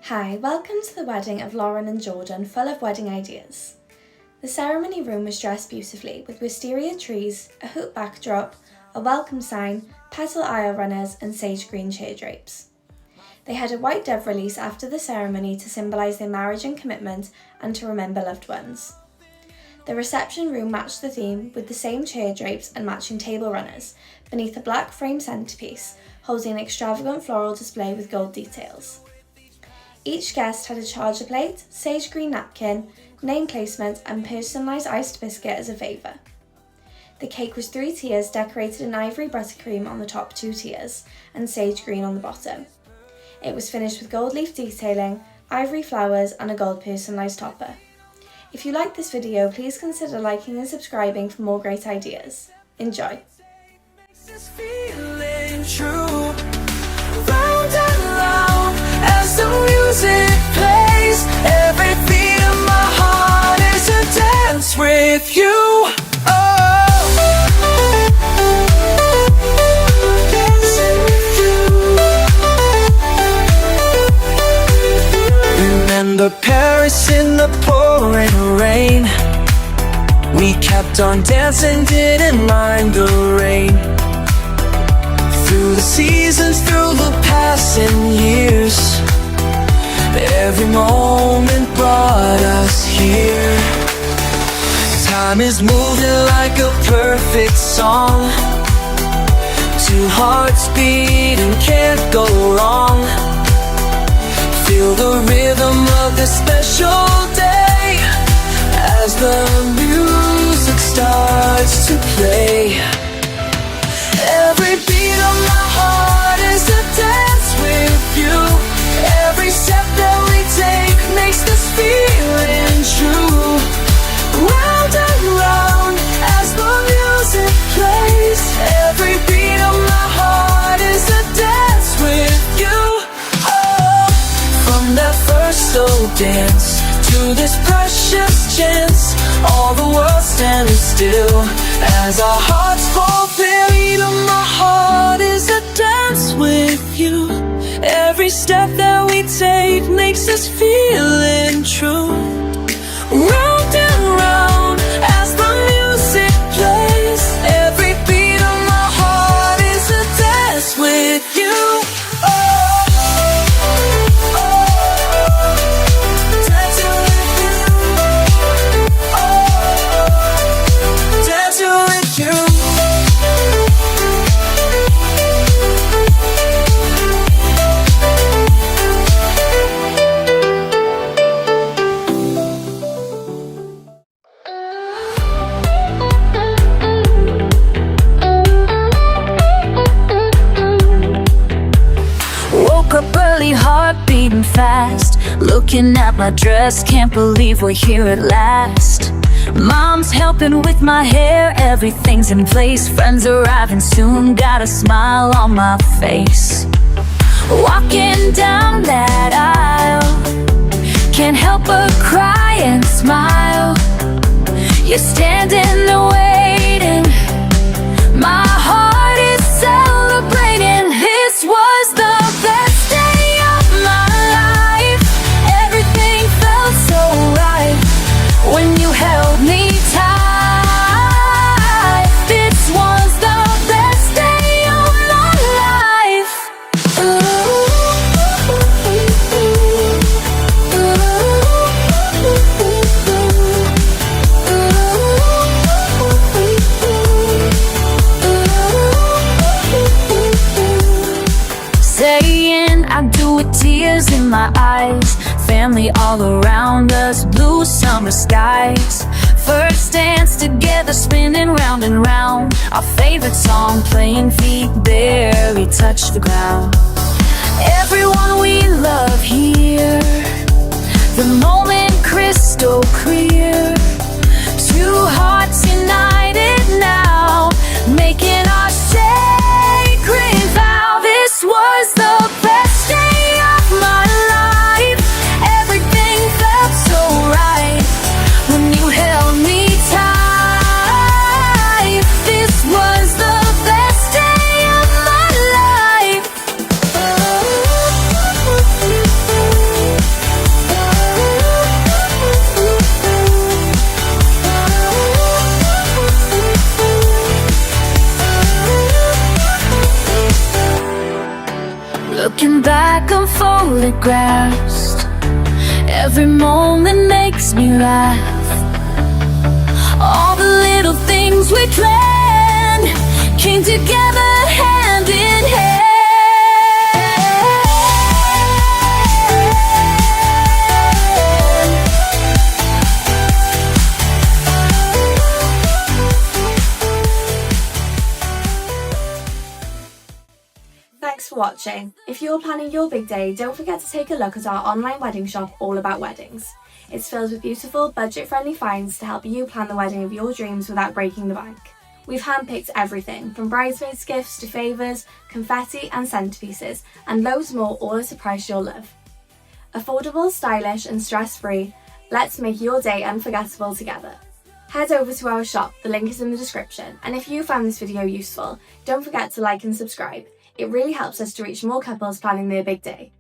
Hi, welcome to the wedding of Lauren and Jordan, full of wedding ideas. The ceremony room was dressed beautifully with wisteria trees, a hoop backdrop, a welcome sign, petal aisle runners and sage green chair drapes. They had a white dove release after the ceremony to symbolise their marriage and commitment and to remember loved ones. The reception room matched the theme with the same chair drapes and matching table runners beneath a black frame centrepiece holding an extravagant floral display with gold details. Each guest had a charger plate, sage green napkin, name placement and personalised iced biscuit as a favour. The cake was 3 tiers decorated in ivory buttercream on the top 2 tiers and sage green on the bottom. It was finished with gold leaf detailing, ivory flowers and a gold personalised topper. If you like this video, please consider liking and subscribing for more great ideas. Enjoy! As the music plays, every beat of my heart is a dance with you. Remember Paris in the pouring rain. We kept on dancing, didn't mind the rain. Through the seasons, through the passing years, every moment brought us here. Time is moving like a perfect song. 2 hearts beating, can't go wrong. Feel the rhythm of this special day as the music starts to play. Every beat of my heart is a dance with you. Every step that we take makes this feeling true. Round and round as the music plays. Every beat of my heart is a dance with you. Oh, from that first slow dance to this precious chance, all the world standing still as our hearts fulfill. My heart is a dance with you. Every step that we take makes us feeling true. Round and round as the music plays. Every beat of my heart is a dance with you. Heart beating fast, looking at my dress, can't believe we're here at last. Mom's helping with my hair, everything's in place. Friends arriving soon, got a smile on my face. Walking down that aisle, can't help but cry and smile. You're standing there waiting, my heart is celebrating. This was the best day. When you held me tight, this was the best day of my life. Saying I do with tears in my eyes. Family all around us, blue summer skies. First dance together, spinning round and round. Our favorite song playing, feet barely touch the ground. Everyone we love here, the moment crystal clear. 2 hearts united now, making our sacred vow. This was the best day of my life. Everything felt so right when you held me tight. This was the best day of my life. photographs. Every moment makes me laugh. All the little things we planned came together hand in hand. Thanks for watching. If you're planning your big day, don't forget to take a look at our online wedding shop all about weddings. It's filled with beautiful, budget-friendly finds to help you plan the wedding of your dreams without breaking the bank. We've handpicked everything from bridesmaids' gifts to favours, confetti and centrepieces, and loads more, all at a price you'll love. Affordable, stylish and stress-free, let's make your day unforgettable together. Head over to our shop, the link is in the description, and if you found this video useful, don't forget to like and subscribe. It really helps us to reach more couples planning their big day.